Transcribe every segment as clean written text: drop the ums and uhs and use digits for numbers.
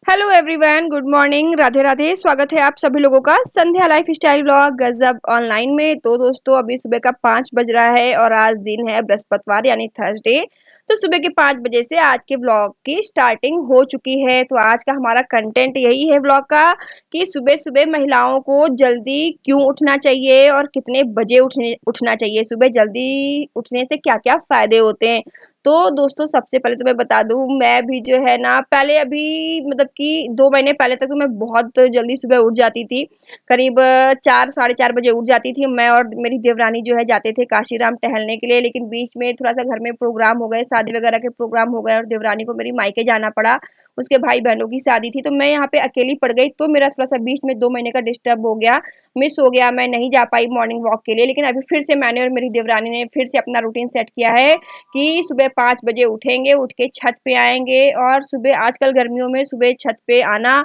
Hello everyone, good morning, Radhe Radhe. स्वागत है आप सभी लोगों का संध्या लाइफ स्टाइल ब्लॉग गजब ऑनलाइन में। तो दोस्तों, अभी सुबह का 5 बज रहा है और आज दिन है बृहस्पतिवार यानी थर्सडे। तो सुबह के 5 बजे से आज के ब्लॉग की स्टार्टिंग हो चुकी है। तो आज का हमारा कंटेंट यही है ब्लॉग का कि सुबह सुबह महिलाओं को जल्दी क्यों उठना चाहिए और कितने बजे उठना चाहिए। सुबह जल्दी उठने से क्या क्या फायदे होते हैं। तो दोस्तों, सबसे पहले तो मैं बता दूं, मैं भी जो है ना पहले अभी मतलब कि 2 महीने पहले तक तो मैं बहुत जल्दी सुबह उठ जाती थी। करीब 4 साढ़े 4 बजे उठ जाती थी। मैं और मेरी देवरानी जो है जाते थे काशीराम टहलने के लिए, लेकिन बीच में थोड़ा सा घर में प्रोग्राम हो गए, शादी वगैरह के प्रोग्राम हो गए और देवरानी को मेरी मायके जाना पड़ा। उसके भाई बहनों की शादी थी तो मैं यहाँ पे अकेली पड़ गई। तो मेरा थोड़ा सा बीच में 2 महीने का डिस्टर्ब हो गया, मिस हो गया, मैं नहीं जा पाई मॉर्निंग वॉक के लिए। लेकिन अभी फिर से मैंने और मेरी देवरानी ने फिर से अपना रूटीन सेट किया है कि सुबह 5 बजे उठेंगे, उठ के छत पे आएंगे। और सुबह आजकल गर्मियों में सुबह छत पे आना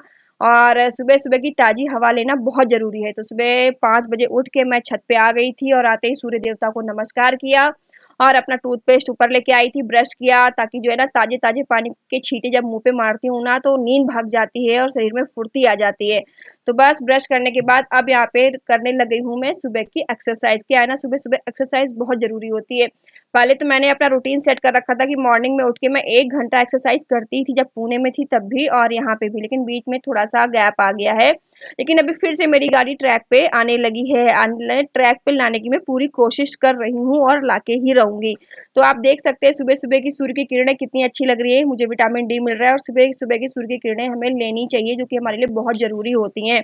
और सुबह सुबह की ताज़ी हवा लेना बहुत ज़रूरी है। तो सुबह 5 बजे उठ के मैं छत पे आ गई थी और आते ही सूर्य देवता को नमस्कार किया और अपना टूथपेस्ट ऊपर लेके आई थी, ब्रश किया, ताकि जो है ना ताज़े ताज़े पानी के छींटे जब मुंह पे मारती हूँ ना तो नींद भाग जाती है और शरीर में फुर्ती आ जाती है। तो बस ब्रश करने के बाद अब यहाँ पे करने लग गई हूँ मैं सुबह की एक्सरसाइज। क्या है ना, सुबह सुबह एक्सरसाइज बहुत ज़रूरी होती है। पहले तो मैंने अपना रूटीन सेट कर रखा था कि मॉर्निंग में उठ के मैं 1 घंटा एक्सरसाइज करती थी, जब पुणे में थी तब भी और यहाँ पे भी, लेकिन बीच में थोड़ा सा गैप आ गया है। लेकिन अभी फिर से मेरी गाड़ी ट्रैक पे आने लगी है। ट्रैक पे लाने की मैं पूरी कोशिश कर रही हूँ और लाके ही रहूंगी। तो आप देख सकते हैं सुबह सुबह की सूर्य की किरणें कितनी अच्छी लग रही है। मुझे विटामिन डी मिल रहा है और सुबह सुबह की सूर्य की किरणें हमें लेनी चाहिए, जो कि हमारे लिए बहुत ज़रूरी होती हैं।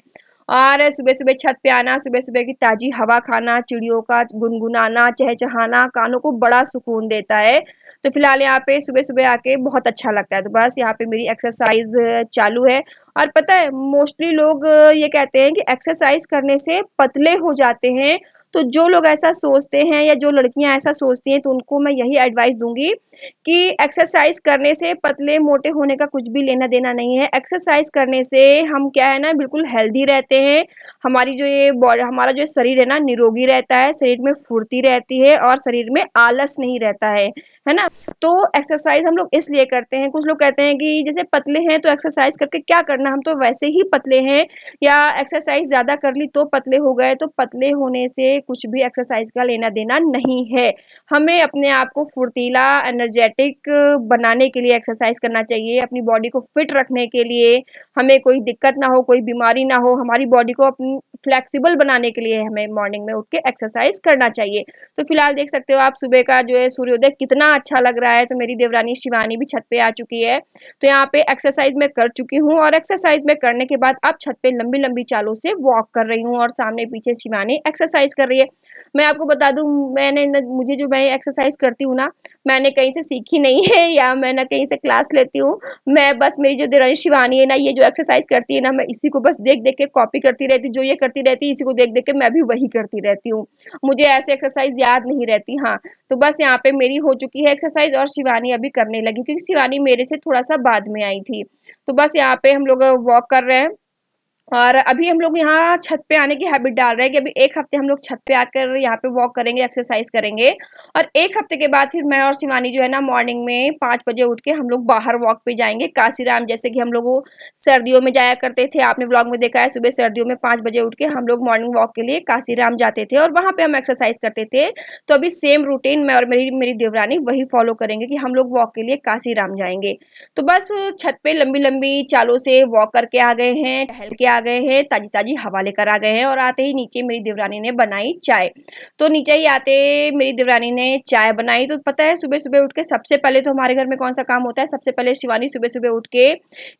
और सुबह सुबह छत पे आना, सुबह सुबह की ताज़ी हवा खाना, चिड़ियों का गुनगुनाना, चहचहाना कानों को बड़ा सुकून देता है। तो फिलहाल यहाँ पे सुबह सुबह आके बहुत अच्छा लगता है। तो बस यहाँ पे मेरी एक्सरसाइज चालू है। और पता है, मोस्टली लोग ये कहते हैं कि एक्सरसाइज करने से पतले हो जाते हैं। तो जो लोग ऐसा सोचते हैं या जो लड़कियां ऐसा सोचती हैं, तो उनको मैं यही एडवाइस दूंगी कि एक्सरसाइज करने से पतले मोटे होने का कुछ भी लेना देना नहीं है। एक्सरसाइज करने से हम क्या है ना, बिल्कुल हेल्दी रहते हैं। हमारी जो ये बॉडी, हमारा जो शरीर है ना, निरोगी रहता है, शरीर में फुर्ती रहती है और शरीर में आलस नहीं रहता है ना। तो एक्सरसाइज हम लोग इसलिए करते हैं। कुछ लोग कहते हैं कि जैसे पतले हैं तो एक्सरसाइज करके क्या करना, हम तो वैसे ही पतले हैं, या एक्सरसाइज ज़्यादा कर ली तो पतले हो गए। तो पतले होने से कुछ भी एक्सरसाइज का लेना देना नहीं है। हमें अपने आप को फुर्तीला, एनर्जेटिक बनाने के लिए एक्सरसाइज करना चाहिए। अपनी बॉडी को फिट रखने के लिए, हमें कोई दिक्कत ना हो, कोई बीमारी ना हो, हमारी बॉडी को अपनी फ्लेक्सिबल बनाने के लिए हमें मॉर्निंग में उठ के एक्सरसाइज करना चाहिए। तो फिलहाल देख सकते हो आप, सुबह का जो है सूर्योदय कितना अच्छा लग रहा है। तो मेरी देवरानी शिवानी भी छत पे आ चुकी है। तो यहाँ पे एक्सरसाइज मैं कर चुकी हूँ और एक्सरसाइज में करने के बाद अब छत पे लंबी लंबी चालों से वॉक कर रही हूँ और सामने पीछे शिवानी एक्सरसाइज कर रही है। मैं आपको बता दूं, मुझे जो मैं एक्सरसाइज करती हूँ ना, मैंने कहीं से सीखी नहीं है या मैं ना कहीं से क्लास लेती हूँ। मैं बस, मेरी जो देवरानी शिवानी है ना, ये जो एक्सरसाइज करती है ना, मैं इसी को बस देख देख के कॉपी करती रहती हूँ। जो ये करती रहती है, इसी को देख देख के मैं भी वही करती रहती हूँ। मुझे ऐसे एक्सरसाइज याद नहीं रहती। हाँ, तो बस यहाँ पे मेरी हो चुकी है एक्सरसाइज और शिवानी अभी करने लगी, क्योंकि शिवानी मेरे से थोड़ा सा बाद में आई थी। तो बस यहाँ पे हम लोग वॉक कर रहे हैं और अभी हम लोग यहाँ छत पे आने की हैबिट डाल रहे हैं कि अभी 1 हफ्ते हम लोग छत पे आकर यहाँ पे वॉक करेंगे, एक्सरसाइज करेंगे। और 1 हफ्ते के बाद फिर मैं और शिवानी जो है ना, मॉर्निंग में 5 बजे उठ के हम लोग बाहर वॉक पे जाएंगे काशीराम। जैसे कि हम लोग वो सर्दियों में जाया करते थे, आपने व्लॉग में देखा है, सुबह सर्दियों में 5 बजे उठ के हम लोग मॉर्निंग वॉक के लिए काशीराम जाते थे और वहाँ पे हम एक्सरसाइज करते थे। तो अभी सेम रूटीन मैं और मेरी मेरी देवरानी वही फॉलो करेंगे कि हम लोग वॉक के लिए काशीराम जाएंगे। तो बस छत पे लंबी लंबी चालों से वॉक करके आ गए हैं, टहल के आ गए हैं, ताजी ताजी हवा लेकर आ गए हैं और आते ही नीचे मेरी देवरानी ने बनाई चाय। तो नीचे ही आते मेरी देवरानी ने चाय बनाई। तो पता है, सुबह सुबह उठ के सबसे पहले तो हमारे घर में कौन सा काम होता है, सबसे पहले शिवानी सुबह सुबह उठ के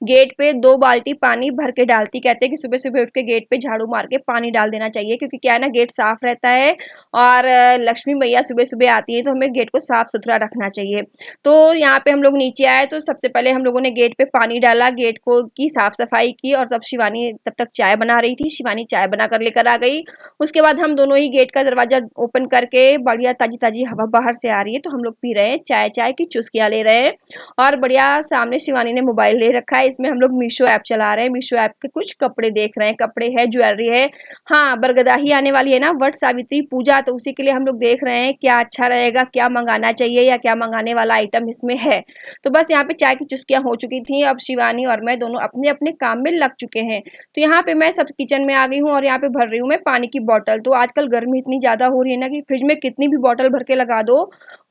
गेट पे 2 बाल्टी पानी भर के डालती। कहते हैं कि सुबह सुबह उठ के गेट पे झाड़ू मार के पानी डाल देना चाहिए, क्योंकि क्या है ना, गेट साफ रहता है और लक्ष्मी मैया सुबह सुबह आती है तो हमें गेट को साफ सुथरा रखना चाहिए। तो यहाँ पे हम लोग नीचे आए तो सबसे पहले हम लोगों ने गेट पे पानी डाला, गेट को की साफ सफाई की और तब तक चाय बना रही थी, शिवानी चाय बना कर लेकर आ गई। उसके बाद हम दोनों ही गेट का दरवाजा ओपन करके बढ़िया ताजी हवा बाहर से आ रही है तो हम लोग पी रहे हैं चाय, चाय की चुस्कियाँ ले रहे हैं और बढ़िया सामने शिवानी ने मोबाइल ले रखा है। इसमें हम लोग मीशो ऐप चला रहे हैं, मीशो ऐप के कुछ कपड़े देख रहे हैं, कपड़े है, ज्वेलरी है। हाँ, बरगदाही आने वाली है ना, वट सावित्री पूजा, तो उसी के लिए हम लोग देख रहे हैं क्या अच्छा रहेगा, क्या मंगाना चाहिए या क्या मंगाने वाला आइटम इसमें है। तो बस यहाँ पे चाय की चुस्कियाँ हो चुकी थी। अब शिवानी और मैं दोनों अपने अपने काम में लग चुके हैं। तो यहाँ पे मैं सब किचन में आ गई हूँ और यहाँ पे भर रही हूँ मैं पानी की बॉटल। तो आजकल गर्मी इतनी ज़्यादा हो रही है ना कि फ्रिज में कितनी भी बॉटल भर के लगा दो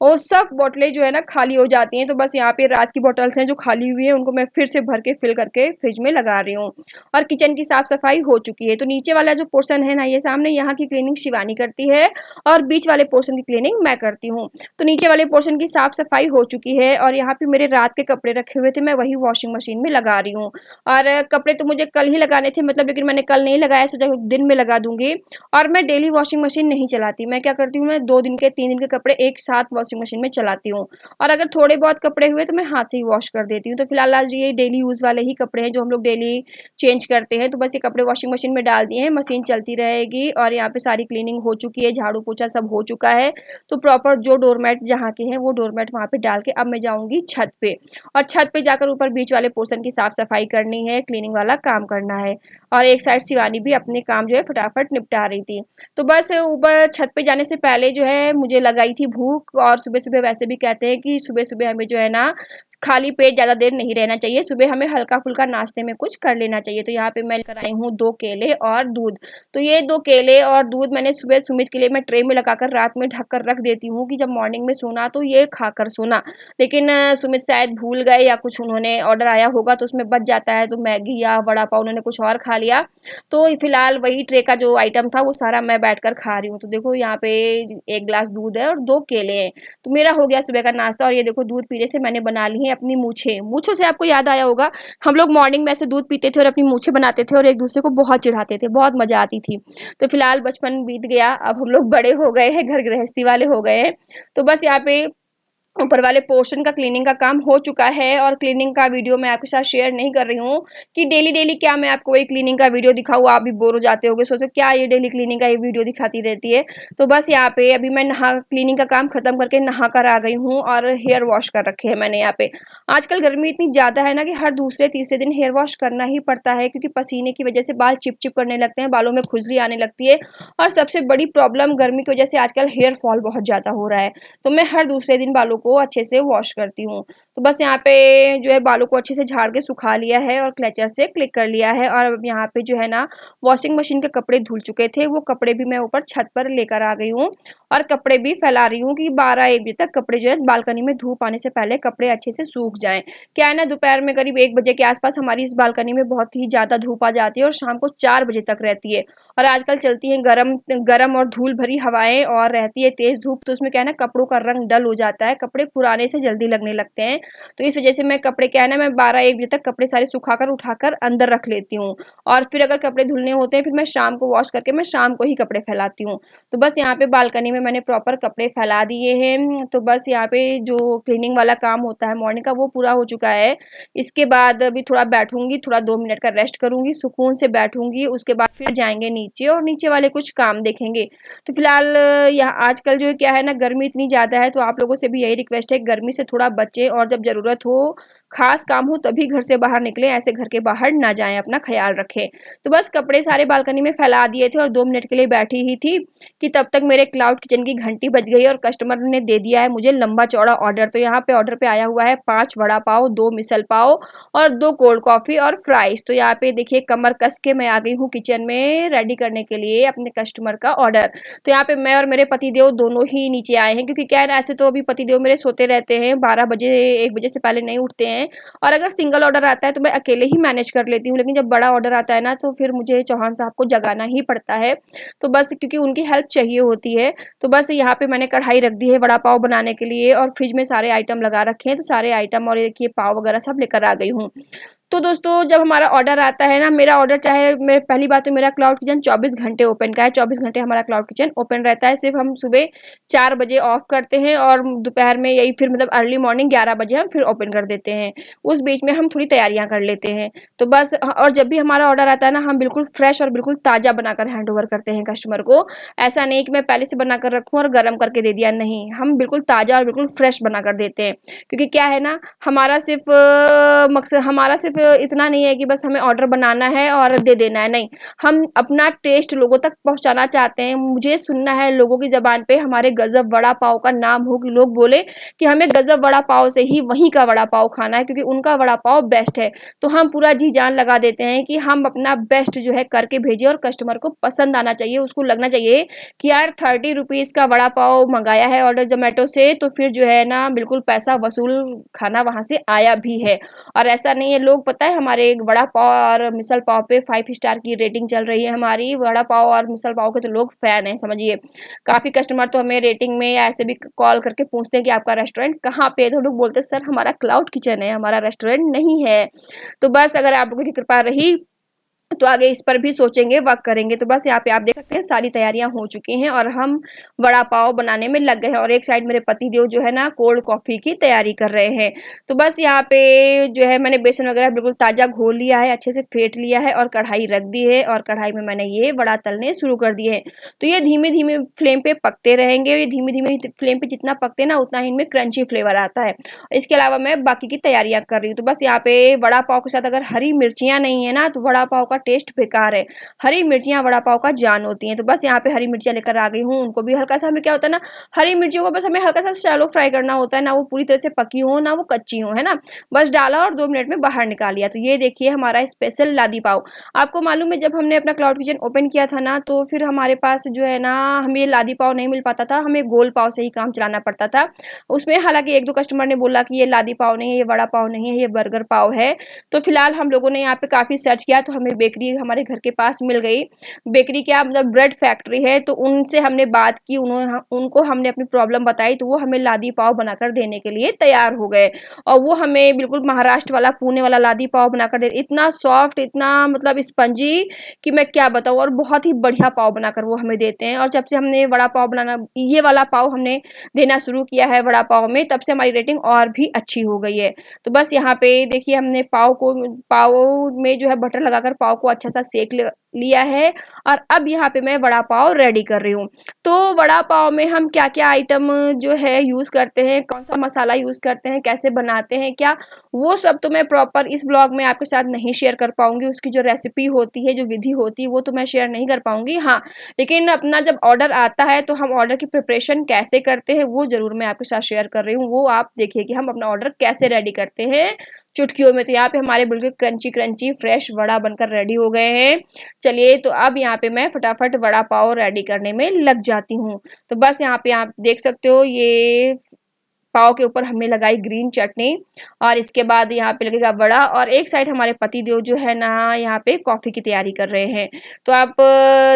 और सब बॉटलें जो है ना खाली हो जाती हैं। तो बस यहाँ पे रात की बॉटल्स हैं जो खाली हुई है, उनको मैं फिर से भर के फिल करके फ्रिज में लगा रही हूँ। और किचन की साफ सफाई हो चुकी है। तो नीचे वाला जो पोर्शन है ना, ये सामने, यहाँ की क्लीनिंग शिवानी करती है और बीच वाले पोर्शन की क्लीनिंग मैं करती हूँ। तो नीचे वाले पोर्शन की साफ सफाई हो चुकी है और यहाँ पे मेरे रात के कपड़े रखे हुए थे, मैं वही वॉशिंग मशीन में लगा रही हूँ। और कपड़े तो मुझे कल ही लगाने थे मतलब, लेकिन मैंने कल नहीं लगाया, सोचा दिन में लगा दूंगी। और मैं डेली वॉशिंग मशीन नहीं चलाती, मैं क्या करती हूँ, मैं 2 दिन के 3 दिन के कपड़े एक साथ वॉशिंग मशीन में चलाती हूँ और अगर थोड़े बहुत कपड़े हुए तो मैं हाथ से ही वॉश कर देती हूँ। तो फिलहाल आज ये डेली यूज़ वाले ही कपड़े हैं जो हम लोग डेली चेंज करते हैं। तो बस ये कपड़े वॉशिंग मशीन में डाल दिए हैं, मशीन चलती रहेगी और यहाँ पे सारी क्लीनिंग हो चुकी है, झाड़ू पोछा सब हो चुका है। तो प्रॉपर जो डोरमेट जहाँ के हैं वो डोरमेट वहाँ पे डाल के अब मैं जाऊँगी छत पे और छत पे जाकर ऊपर बीच वाले पोर्शन की साफ सफाई करनी है, क्लीनिंग वाला काम करना है। और एक साइड शिवानी भी अपने काम जो है फटाफट निपटा रही थी। तो बस ऊपर छत पे जाने से पहले जो है मुझे लगाई थी भूख और सुबह सुबह वैसे भी कहते हैं कि सुबह सुबह हमें जो है ना खाली पेट ज़्यादा देर नहीं रहना चाहिए, सुबह हमें हल्का फुल्का नाश्ते में कुछ कर लेना चाहिए। तो यहाँ पे मैं लेकर आई हूँ 2 केले और दूध। तो ये 2 केले और दूध मैंने सुबह सुमित के लिए मैं ट्रे में लगाकर रात में ढक कर रख देती हूँ कि जब मॉर्निंग में सोना तो ये खाकर सोना। लेकिन सुमित शायद भूल गए या कुछ उन्होंने ऑर्डर आया होगा तो उसमें बच जाता है, तो मैगी या वड़ा पाव उन्होंने कुछ और खा लिया। तो फिलहाल वही ट्रे का जो आइटम था वो सारा मैं बैठकर खा रही हूँ। तो देखो यहाँ पे 1 गिलास दूध है और 2 केले हैं। तो मेरा हो गया सुबह का नाश्ता और ये देखो दूध पीने से मैंने बना ली है अपनी मूछें। मूछों से आपको याद आया होगा, हम लोग मॉर्निंग में ऐसे दूध पीते थे और अपनी मूछें बनाते थे और एक दूसरे को बहुत चिढ़ाते थे, बहुत मजा आती थी। तो फिलहाल बचपन बीत गया, अब हम लोग बड़े हो गए हैं, घर गृहस्थी वाले हो गए हैं। तो बस यहाँ पे ऊपर वाले पोर्शन का क्लीनिंग का काम हो चुका है और क्लीनिंग का वीडियो मैं आपके साथ शेयर नहीं कर रही हूँ कि डेली डेली क्या मैं आपको वही क्लीनिंग का वीडियो दिखाऊँ, आप भी बोर हो जाते होगे, सोचो क्या ये डेली क्लीनिंग का ये वीडियो दिखाती रहती है। तो बस यहाँ पे अभी मैं क्लीनिंग का काम खत्म करके नहा कर आ गई हूँ और हेयर वॉश कर रखे हैं मैंने यहाँ पे। आजकल गर्मी इतनी ज़्यादा है ना कि हर दूसरे तीसरे दिन हेयर वॉश करना ही पड़ता है क्योंकि पसीने की वजह से बाल चिपचिप करने लगते हैं, बालों में खुजली आने लगती है और सबसे बड़ी प्रॉब्लम गर्मी की वजह से आजकल हेयर फॉल बहुत ज़्यादा हो रहा है। तो मैं हर दूसरे दिन बालों को अच्छे से वॉश करती हूँ। तो बस यहाँ पे जो है बालों को अच्छे से झाड़ के सुखा लिया है और क्लेचर से क्लिक कर लिया है और अब यहाँ पे जो है ना वॉशिंग मशीन के कपड़े धुल चुके थे, वो कपड़े भी मैं ऊपर छत पर लेकर आ गई हूँ और कपड़े भी फैला रही हूँ कि 12-1 बजे तक कपड़े जो है बालकनी में धूप आने से पहले कपड़े अच्छे से सूख जाएं। क्या है ना, दोपहर में करीब 1 बजे के आसपास हमारी इस बालकनी में बहुत ही ज़्यादा धूप आ जाती है और शाम को 4 बजे तक रहती है और आजकल चलती हैं गरम और धूल भरी हवाएं और रहती है तेज़ धूप। तो उसमें क्या है ना कपड़ों का रंग डल हो जाता है, कपड़े पुराने से जल्दी लगने लगते हैं। तो इस वजह से मैं कपड़े क्या है ना, मैं 12-1 बजे तक कपड़े सारे सुखाकर उठाकर अंदर रख लेती हूँ और फिर अगर कपड़े धुलने होते हैं फिर मैं शाम को वॉश करके मैं शाम को ही कपड़े फैलाती हूँ। तो बस यहाँ पे बालकनी में मैंने प्रॉपर कपड़े फैला दिए हैं। तो बस यहाँ पे जो क्लीनिंग वाला काम होता है मॉर्निंग का वो पूरा हो चुका है। इसके बाद अभी थोड़ा बैठूंगी, थोड़ा 2 मिनट का रेस्ट करूंगी, सुकून से बैठूंगी, उसके बाद फिर जाएंगे नीचे और नीचे वाले कुछ काम देखेंगे। तो फिलहाल यहाँ आजकल जो क्या है ना गर्मी इतनी ज़्यादा है, तो आप लोगों से भी यही रिक्वेस्ट है गर्मी से थोड़ा बचें और जब ज़रूरत हो, खास काम हो तभी घर से बाहर निकलें, ऐसे घर के बाहर ना जाएं, अपना ख्याल रखें। तो बस कपड़े सारे बालकनी में फैला दिए थे और 2 मिनट के लिए बैठी ही थी कि तब तक मेरे क्लाउड किचन की घंटी बज गई और कस्टमर ने दे दिया है मुझे लंबा चौड़ा ऑर्डर। तो यहाँ पे ऑर्डर पे आया हुआ है 5 वड़ा पाव, 2 मिसल पाव और 2 कोल्ड कॉफ़ी और फ्राइज़। तो यहाँ पे देखिए कमर कस के मैं आ गई हूँ किचन में रेडी करने के लिए अपने कस्टमर का ऑर्डर। तो यहाँ पे मैं और मेरे पतिदेव दोनों ही नीचे आए हैं क्योंकि क्या है ना, ऐसे तो अभी पतिदेव मेरे सोते रहते हैं, 12 बजे 1 बजे से पहले नहीं उठते हैं और अगर सिंगल ऑर्डर आता है तो मैं अकेले ही मैनेज कर लेती हूँ, लेकिन जब बड़ा ऑर्डर आता है ना तो फिर मुझे चौहान साहब को जगाना ही पड़ता है। तो बस क्योंकि उनकी हेल्प चाहिए होती है। तो बस यहाँ पे मैंने कढ़ाई रख दी है वड़ा पाव बनाने के लिए और फ्रिज में सारे आइटम लगा रखे हैं। तो सारे आइटम और एक ये पाव वगैरह सब लेकर आ गई हूँ। तो दोस्तों जब हमारा ऑर्डर आता है ना, मेरा ऑर्डर चाहे मैं पहली बात तो मेरा क्लाउड किचन 24 घंटे ओपन का है, 24 घंटे हमारा क्लाउड किचन ओपन रहता है। सिर्फ हम सुबह 4 बजे ऑफ करते हैं और दोपहर में यही फिर मतलब अर्ली मॉर्निंग 11 बजे हम फिर ओपन कर देते हैं। उस बीच में हम थोड़ी तैयारियां कर लेते हैं। तो बस और जब भी हमारा ऑर्डर आता है ना, हम बिल्कुल फ्रेश और बिल्कुल ताज़ा बनाकर हैंड ओवर करते हैं कस्टमर को। ऐसा नहीं कि मैं पहले से बनाकर रखूँ और गर्म करके दे दिया, नहीं, हम बिल्कुल ताज़ा और बिल्कुल फ्रेश बनाकर देते हैं। क्योंकि क्या है ना, हमारा सिर्फ मकसद हमारा सिर्फ इतना नहीं है कि बस हमें ऑर्डर बनाना है और दे देना है, नहीं, हम अपना टेस्ट लोगों तक पहुंचाना चाहते हैं। मुझे सुनना है लोगों की ज़बान पे हमारे गजब वड़ा पाव का नाम हो, कि लोग बोले कि हमें गजब वड़ा पाव से ही वहीं का वड़ा पाव खाना है, क्योंकि उनका वड़ा पाव बेस्ट है। तो हम पूरा जी जान लगा देते हैं कि हम अपना बेस्ट जो है करके भेजें और कस्टमर को पसंद आना चाहिए, उसको लगना चाहिए कि यार 30 रुपीज़ का वड़ा पाव मंगाया है ऑर्डर जोमेटो से, तो फिर जो है ना बिल्कुल पैसा वसूल खाना वहाँ से आया भी है। और ऐसा नहीं है, लोग पता है हमारे वड़ा पाव और मिसल पाव पे 5 स्टार की रेटिंग चल रही है हमारी। वड़ा पाव और मिसल पाव के तो लोग फैन हैं, समझिए। काफ़ी कस्टमर तो हमें रेटिंग में ऐसे भी कॉल करके पूछते हैं कि आपका रेस्टोरेंट कहाँ पे है, तो लोग बोलते हैं सर हमारा क्लाउड किचन है, हमारा रेस्टोरेंट नहीं है। तो बस अगर आप लोगों की कृपा रही तो आगे इस पर भी सोचेंगे, वर्क करेंगे। तो बस यहाँ पे आप देख सकते हैं सारी तैयारियां हो चुकी हैं और हम वड़ा पाव बनाने में लग गए हैं। और एक साइड मेरे पति देव जो है ना कोल्ड कॉफ़ी की तैयारी कर रहे हैं। तो बस यहाँ पे जो है मैंने बेसन वगैरह बिल्कुल ताज़ा घोल लिया है, अच्छे से फेंट लिया है और कढ़ाई रख दी है और कढ़ाई में मैंने ये वड़ा तलने शुरू कर दिए हैं। तो ये धीमे धीमे फ्लेम पे पकते रहेंगे। ये धीमे धीमे फ्लेम पे जितना पकते ना उतना ही इनमें क्रंची फ्लेवर आता है। इसके अलावा मैं बाकी की तैयारियां कर रही हूँ। तो बस यहाँ पे वड़ा पाव के साथ अगर हरी मिर्चियाँ नहीं है ना, तो वड़ा पाव का टेस्ट बेकार है। हरी मिर्चियाँ वड़ा पाव का जान होती हैं। तो बस यहाँ पे हरी मिर्चियाँ लेकर आ गई हूँ। उनको भी हल्का सा, हमें क्या होता है ना, हरी मिर्चियों को बस हमें हल्का सा शैलो फ्राई करना होता है, ना वो पूरी तरह से पकी हो ना वो कच्ची हो, है ना। बस डाला और 2 मिनट में बाहर निकाल लिया। तो ये देखिए हमारा स्पेशल लादी पाव। आपको मालूम है जब हमने अपना क्लाउड किचन ओपन किया था ना, तो फिर हमारे पास जो है ना हमें लादी पाव नहीं मिल पाता था, हमें गोल पाव से ही काम चलाना पड़ता था। उसमें हालांकि 1-2 कस्टमर ने बोला कि ये लादी पाव नहीं है, ये वड़ा पाव नहीं है, ये बर्गर पाव है। तो फिलहाल हम लोगों ने यहाँ पे काफ़ी सर्च किया तो हमें बेकरी हमारे घर के पास मिल गई। बेकरी क्या मतलब ब्रेड फैक्ट्री है, तो उनसे हमने बात की, उनको हमने अपनी प्रॉब्लम बताई, तो वो हमें लादी पाव बनाकर देने के लिए तैयार हो गए। और वो हमें बिल्कुल महाराष्ट्र वाला पुणे वाला लादी पाव बनाकर दे, इतना सॉफ्ट, इतना मतलब स्पंजी कि मैं क्या बताऊँ, और बहुत ही बढ़िया पाव बनाकर वो हमें देते हैं। और जब से हमने वड़ा पाव बनाना, ये वाला पाव हमने देना शुरू किया है वड़ा पाव में, तब से हमारी रेटिंग और भी अच्छी हो गई है। तो बस यहाँ पे देखिए हमने पाव में जो है बटर लगाकर पाव को अच्छा सा सेक लिया है। और अब यहाँ पे मैं वड़ा पाव रेडी कर रही हूँ। तो वड़ा पाव में हम क्या क्या आइटम जो है यूज़ करते हैं, कौन सा मसाला यूज़ करते हैं, कैसे बनाते हैं क्या, वो सब तो मैं प्रॉपर इस ब्लॉग में आपके साथ नहीं शेयर कर पाऊंगी। उसकी जो रेसिपी होती है, जो विधि होती है, वो तो मैं शेयर नहीं कर पाऊंगी। हाँ, लेकिन अपना जब ऑर्डर आता है तो हम ऑर्डर की प्रिपरेशन कैसे करते हैं वो ज़रूर मैं आपके साथ शेयर कर रही हूँ। वो आप देखिए कि हम अपना ऑर्डर कैसे रेडी करते हैं चुटकियों में। तो यहाँ पे हमारे बिल्कुल क्रंची क्रंची फ्रेश वड़ा बनकर रेडी हो गए हैं। चलिए, तो अब यहाँ पे मैं फटाफट वड़ा पाव रेडी करने में लग जाती हूँ। तो बस यहाँ पे आप देख सकते हो, ये पाव के ऊपर हमने लगाई ग्रीन चटनी और इसके बाद यहाँ पे लगेगा वड़ा। और एक साइड हमारे पति देव जो है ना यहाँ पे कॉफ़ी की तैयारी कर रहे हैं। तो आप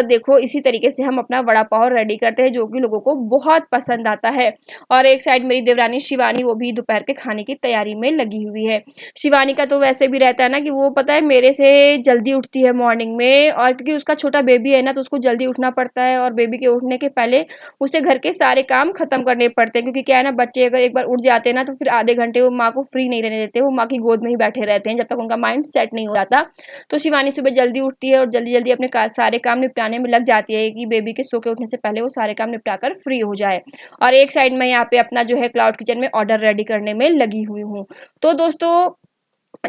देखो इसी तरीके से हम अपना वड़ा पाव रेडी करते हैं, जो कि लोगों को बहुत पसंद आता है। और एक साइड मेरी देवरानी शिवानी, वो भी दोपहर के खाने की तैयारी में लगी हुई है। शिवानी का तो वैसे भी रहता है ना कि वो पता है मेरे से जल्दी उठती है मॉर्निंग में, और क्योंकि उसका छोटा बेबी है ना तो उसको जल्दी उठना पड़ता है, और बेबी के उठने के पहले उसे घर के सारे काम खत्म करने पड़ते हैं। क्योंकि क्या है ना, बच्चे अगर एक बार उठ जाते हैं ना तो फिर आधे घंटे वो माँ को फ्री नहीं रहने देते, वो माँ की गोद में ही बैठे रहते हैं जब तक उनका माइंड सेट नहीं हो जाता। तो शिवानी सुबह जल्दी उठती है और जल्दी जल्दी अपने सारे काम निपटाने में लग जाती है कि बेबी के सो के उठने से पहले वो सारे काम निपटा कर फ्री हो जाए। और एक साइड में यहाँ पे अपना जो है क्लाउड किचन में ऑर्डर रेडी करने में लगी हुई हूँ। तो दोस्तों,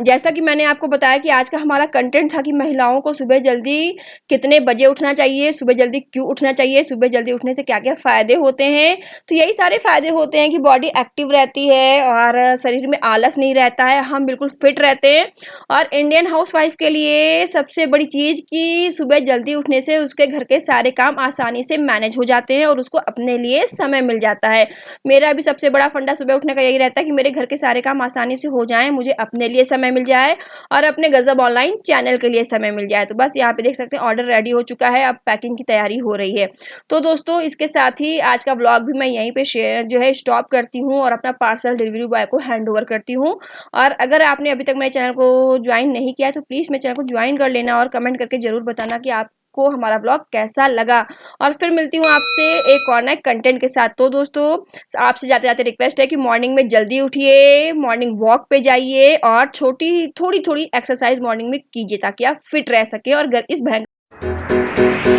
जैसा कि मैंने आपको बताया कि आज का हमारा कंटेंट था कि महिलाओं को सुबह जल्दी कितने बजे उठना चाहिए, सुबह जल्दी क्यों उठना चाहिए, सुबह जल्दी उठने से क्या क्या फ़ायदे होते हैं। तो यही सारे फ़ायदे होते हैं कि बॉडी एक्टिव रहती है और शरीर में आलस नहीं रहता है, हम बिल्कुल फिट रहते हैं। और इंडियन हाउसवाइफ के लिए सबसे बड़ी चीज़ कि सुबह जल्दी उठने से उसके घर के सारे काम आसानी से मैनेज हो जाते हैं और उसको अपने लिए समय मिल जाता है। मेरा भी सबसे बड़ा फंडा सुबह उठने का यही रहता है कि मेरे घर के सारे काम आसानी से हो जाएँ, मुझे अपने लिए समय समय मिल जाए और अपने गज़ब ऑनलाइन चैनल के लिए समय मिल जाए। तो बस यहाँ पे देख सकते हैं ऑर्डर रेडी हो चुका है, अब पैकिंग की तैयारी हो रही है। तो दोस्तों इसके साथ ही आज का व्लॉग भी मैं यहीं पे शेयर जो है स्टॉप करती हूँ और अपना पार्सल डिलीवरी बॉय को हैंड ओवर करती हूँ। और अगर आपने अभी तक मेरे चैनल को ज्वाइन नहीं किया है तो प्लीज़ मेरे चैनल को ज्वाइन कर लेना और कमेंट करके ज़रूर बताना कि आपको हमारा व्लॉग कैसा लगा। और फिर मिलती हूँ आपसे एक और नए कंटेंट के साथ। तो दोस्तों आपसे जाते जाते रिक्वेस्ट है कि मॉर्निंग में जल्दी उठिए, मॉर्निंग वॉक पे जाइए और थोड़ी थोड़ी एक्सरसाइज मॉर्निंग में कीजिए ताकि आप फिट रह सके और इस भयंकर